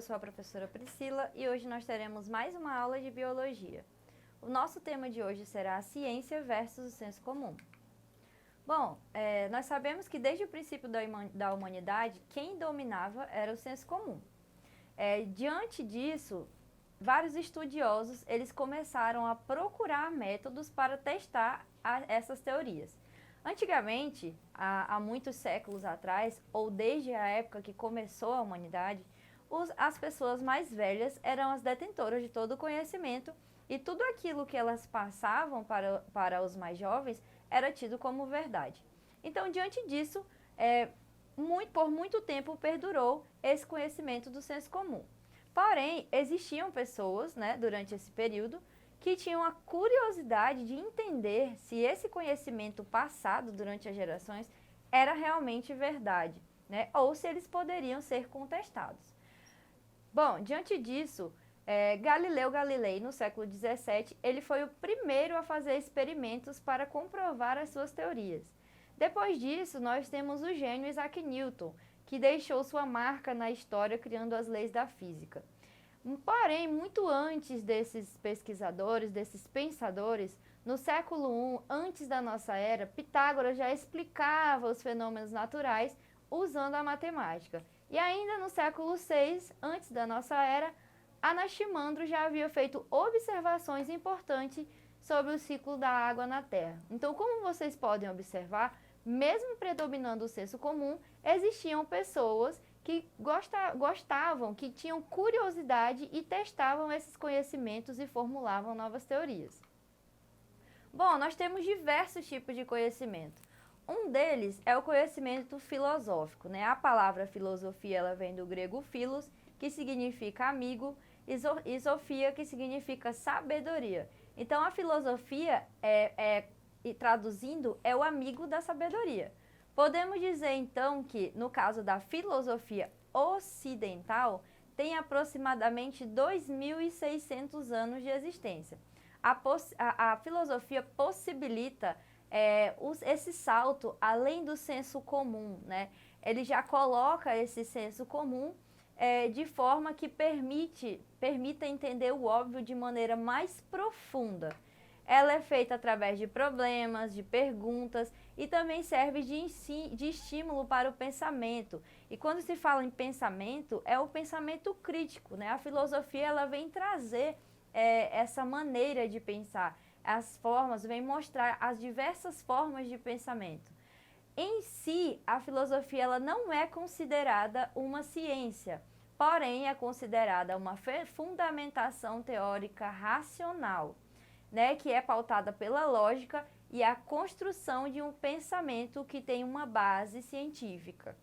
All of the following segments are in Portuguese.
sou a professora Priscila e hoje nós teremos mais uma aula de biologia. O nosso tema de hoje será a ciência versus o senso comum. Bom, nós sabemos que desde o princípio da humanidade, quem dominava era o senso comum. Diante disso, vários estudiosos eles começaram a procurar métodos para testar essas teorias. Antigamente, há muitos séculos atrás, ou desde a época que começou a humanidade, as pessoas mais velhas eram as detentoras de todo o conhecimento e tudo aquilo que elas passavam para os mais jovens era tido como verdade. Então, diante disso, por muito tempo perdurou esse conhecimento do senso comum. Porém, existiam pessoas, durante esse período, que tinham a curiosidade de entender se esse conhecimento passado durante as gerações era realmente verdade, ou se eles poderiam ser contestados. Bom, diante disso, Galileu Galilei, no século XVII, ele foi o primeiro a fazer experimentos para comprovar as suas teorias. Depois disso, nós temos o gênio Isaac Newton, que deixou sua marca na história criando as leis da física. Porém, muito antes desses pesquisadores, desses pensadores, no século I, antes da nossa era, Pitágoras já explicava os fenômenos naturais usando a matemática. E ainda no século VI, antes da nossa era, Anaximandro já havia feito observações importantes sobre o ciclo da água na Terra. Então, como vocês podem observar, mesmo predominando o senso comum, existiam pessoas que gostavam, que tinham curiosidade e testavam esses conhecimentos e formulavam novas teorias. Bom, nós temos diversos tipos de conhecimento. Um deles é o conhecimento filosófico, A palavra filosofia ela vem do grego philos, que significa amigo, e sofia, que significa sabedoria. Então, a filosofia, traduzindo, é o amigo da sabedoria. Podemos dizer, então, que, no caso da filosofia ocidental, tem aproximadamente 2.600 anos de existência. A filosofia possibilita esse salto além do senso comum, Ele já coloca esse senso comum de forma que permita entender o óbvio de maneira mais profunda. Ela é feita através de problemas, de perguntas e também serve de estímulo para o pensamento. E quando se fala em pensamento, é o pensamento crítico, A filosofia ela vem trazer essa maneira de pensar. As formas, vem mostrar as diversas formas de pensamento. Em si, a filosofia ela não é considerada uma ciência, porém é considerada uma fundamentação teórica racional, que é pautada pela lógica e a construção de um pensamento que tem uma base científica.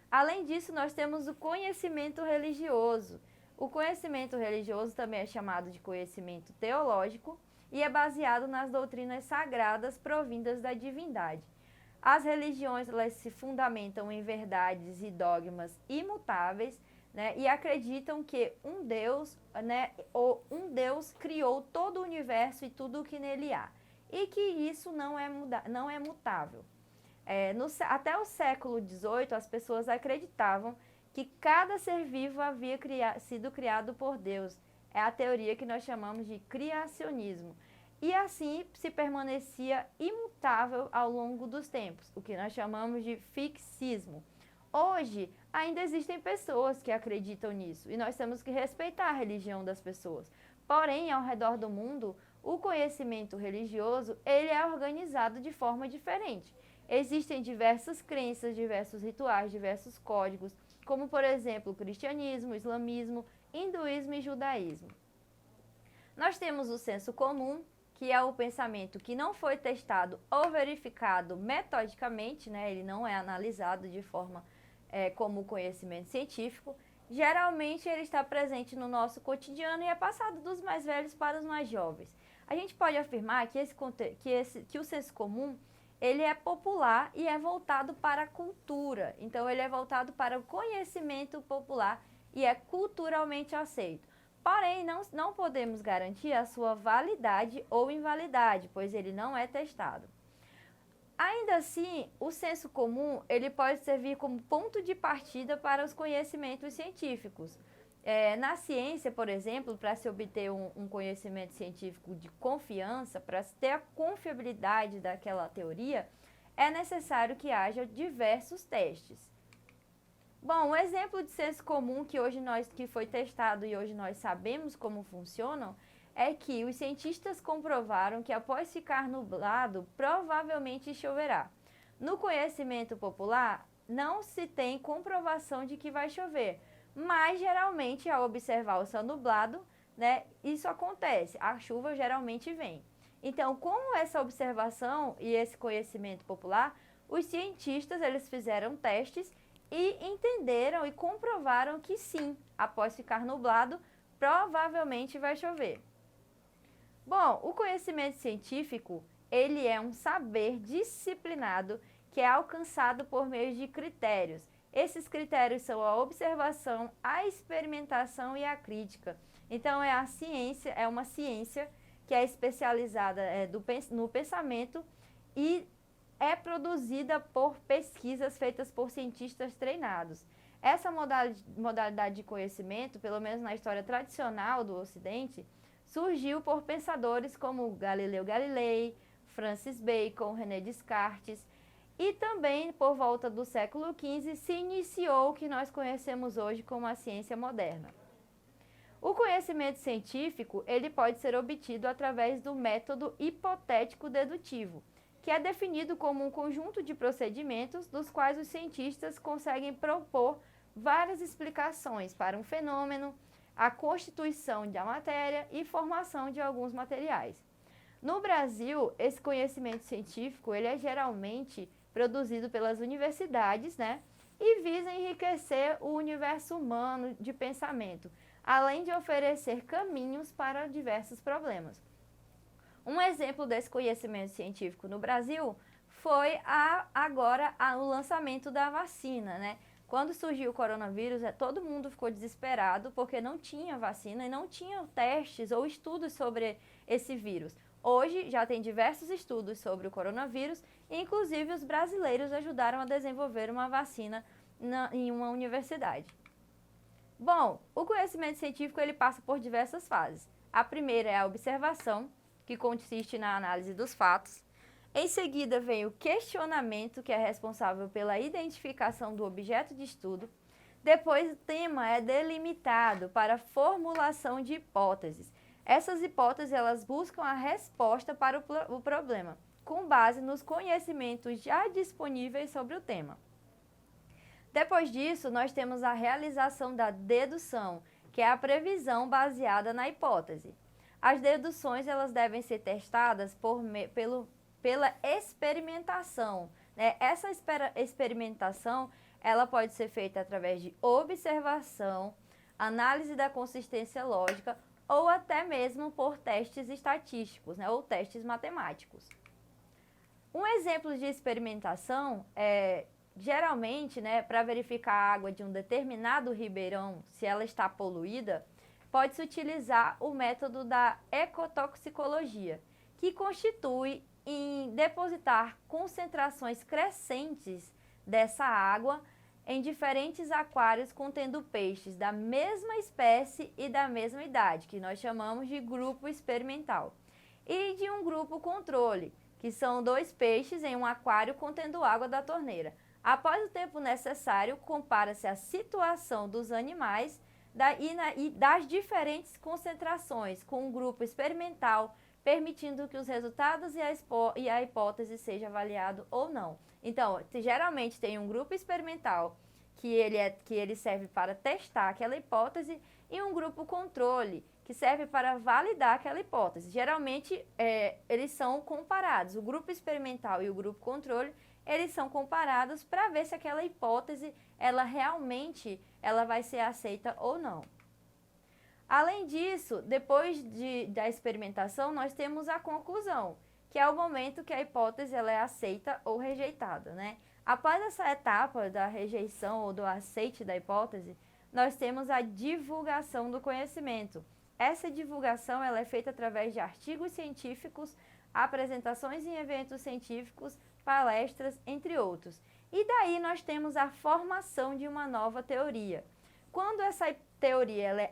Além disso, nós temos o conhecimento religioso. O conhecimento religioso também é chamado de conhecimento teológico e é baseado nas doutrinas sagradas provindas da divindade. As religiões elas se fundamentam em verdades e dogmas imutáveis, e acreditam que um Deus, um Deus criou todo o universo e tudo o que nele há, e que isso não é mutável. Até o século XVIII, as pessoas acreditavam que cada ser vivo havia sido criado por Deus. É a teoria que nós chamamos de criacionismo. E assim se permanecia imutável ao longo dos tempos, o que nós chamamos de fixismo. Hoje, ainda existem pessoas que acreditam nisso e nós temos que respeitar a religião das pessoas. Porém, ao redor do mundo, o conhecimento religioso ele é organizado de forma diferente. Existem diversas crenças, diversos rituais, diversos códigos, como, por exemplo, o cristianismo, o islamismo, hinduísmo e judaísmo. Nós temos o senso comum, que é o pensamento que não foi testado ou verificado metodicamente, ele não é analisado de forma como conhecimento científico. Geralmente ele está presente no nosso cotidiano e é passado dos mais velhos para os mais jovens. A gente pode afirmar que o senso comum ele é popular e é voltado para a cultura. Então ele é voltado para o conhecimento popular e é culturalmente aceito. Porém, não podemos garantir a sua validade ou invalidade, pois ele não é testado. Ainda assim, o senso comum ele pode servir como ponto de partida para os conhecimentos científicos. Na ciência, por exemplo, para se obter um conhecimento científico de confiança, para se ter a confiabilidade daquela teoria, é necessário que haja diversos testes. Bom, um exemplo de senso comum que foi testado e hoje nós sabemos como funcionam é que os cientistas comprovaram que após ficar nublado, provavelmente choverá. No conhecimento popular, não se tem comprovação de que vai chover, mas geralmente ao observar o céu nublado, né, isso acontece, a chuva geralmente vem. Então, com essa observação e esse conhecimento popular, os cientistas eles fizeram testes e entenderam e comprovaram que sim, após ficar nublado, provavelmente vai chover. Bom, o conhecimento científico, ele é um saber disciplinado que é alcançado por meio de critérios. Esses critérios são a observação, a experimentação e a crítica. Então, é uma ciência que é especializada no pensamento e é produzida por pesquisas feitas por cientistas treinados. Essa modalidade de conhecimento, pelo menos na história tradicional do Ocidente, surgiu por pensadores como Galileu Galilei, Francis Bacon, René Descartes, e também por volta do século XV se iniciou o que nós conhecemos hoje como a ciência moderna. O conhecimento científico ele pode ser obtido através do método hipotético dedutivo, que é definido como um conjunto de procedimentos dos quais os cientistas conseguem propor várias explicações para um fenômeno, a constituição da matéria e formação de alguns materiais. No Brasil, esse conhecimento científico ele é geralmente produzido pelas universidades, né, e visa enriquecer o universo humano de pensamento, além de oferecer caminhos para diversos problemas. Um exemplo desse conhecimento científico no Brasil foi o lançamento da vacina, né? Quando surgiu o coronavírus, todo mundo ficou desesperado porque não tinha vacina e não tinha testes ou estudos sobre esse vírus. Hoje já tem diversos estudos sobre o coronavírus e inclusive os brasileiros ajudaram a desenvolver uma vacina em uma universidade. Bom, o conhecimento científico ele passa por diversas fases. A primeira é a observação, que consiste na análise dos fatos. Em seguida vem o questionamento, que é responsável pela identificação do objeto de estudo. Depois o tema é delimitado para a formulação de hipóteses. Essas hipóteses elas buscam a resposta para o problema, com base nos conhecimentos já disponíveis sobre o tema. Depois disso, nós temos a realização da dedução, que é a previsão baseada na hipótese. As deduções elas devem ser testadas pela experimentação, né? Essa experimentação ela pode ser feita através de observação, análise da consistência lógica ou até mesmo por testes estatísticos, né? Ou testes matemáticos. Um exemplo de experimentação é geralmente, né, para verificar a água de um determinado ribeirão, se ela está poluída, pode-se utilizar o método da ecotoxicologia, que constitui em depositar concentrações crescentes dessa água em diferentes aquários contendo peixes da mesma espécie e da mesma idade, que nós chamamos de grupo experimental, e de um grupo controle, que são 2 peixes em um aquário contendo água da torneira. Após o tempo necessário, compara-se a situação dos animais e das diferentes concentrações com um grupo experimental, permitindo que os resultados e a hipótese seja avaliado ou não. Então, geralmente tem um grupo experimental que ele serve para testar aquela hipótese e um grupo controle que serve para validar aquela hipótese. Geralmente, eles são comparados. O grupo experimental e o grupo controle eles são comparados para ver se aquela hipótese ela realmente vai ser aceita ou não. Além disso, depois da experimentação, nós temos a conclusão, que é o momento que a hipótese ela é aceita ou rejeitada, né? Após essa etapa da rejeição ou do aceite da hipótese, nós temos a divulgação do conhecimento. Essa divulgação ela é feita através de artigos científicos, apresentações em eventos científicos, palestras, entre outros. E daí nós temos a formação de uma nova teoria. Quando essa teoria ela é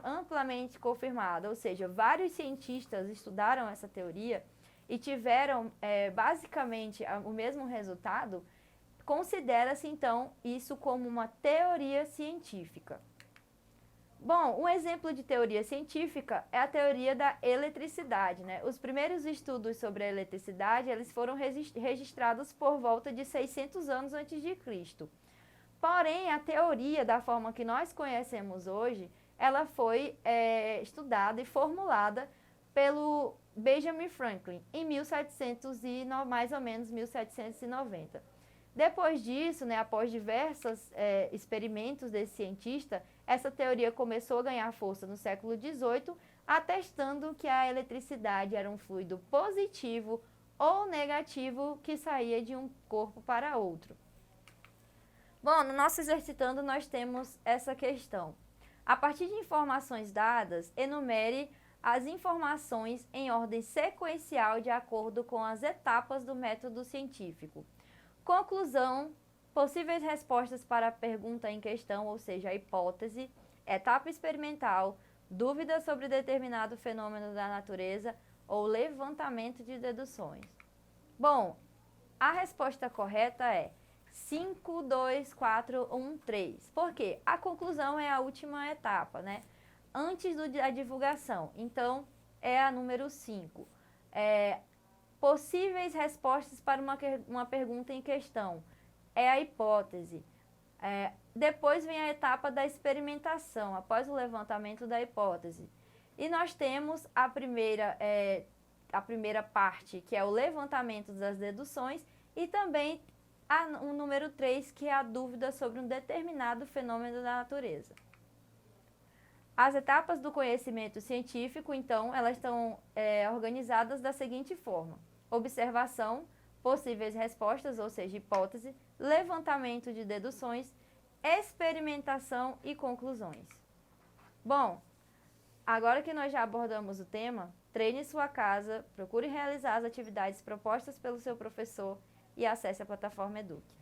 amplamente confirmada, ou seja, vários cientistas estudaram essa teoria e tiveram basicamente o mesmo resultado, considera-se então isso como uma teoria científica. Bom, um exemplo de teoria científica é a teoria da eletricidade, né? Os primeiros estudos sobre a eletricidade, eles foram registrados por volta de 600 anos antes de Cristo. Porém, a teoria, da forma que nós conhecemos hoje, ela foi estudada e formulada pelo Benjamin Franklin em mais ou menos 1790. Depois disso, né, após diversos experimentos desse cientista, essa teoria começou a ganhar força no século XVIII, atestando que a eletricidade era um fluido positivo ou negativo que saía de um corpo para outro. Bom, no nosso exercitando nós temos essa questão. A partir de informações dadas, enumere as informações em ordem sequencial de acordo com as etapas do método científico. Conclusão, possíveis respostas para a pergunta em questão, ou seja, a hipótese, etapa experimental, dúvida sobre determinado fenômeno da natureza ou levantamento de deduções. Bom, a resposta correta é 5, 2, 4, 1, 3. Por quê? A conclusão é a última etapa, né? Antes da divulgação. Então, é a número 5. Possíveis respostas para uma pergunta em questão. É a hipótese. Depois vem a etapa da experimentação, após o levantamento da hipótese. E nós temos a primeira parte, que é o levantamento das deduções, e também o número 3, que é a dúvida sobre um determinado fenômeno da natureza. As etapas do conhecimento científico, então, elas estão organizadas da seguinte forma: observação, possíveis respostas, ou seja, hipótese, levantamento de deduções, experimentação e conclusões. Bom, agora que nós já abordamos o tema, treine sua casa, procure realizar as atividades propostas pelo seu professor e acesse a plataforma Eduque.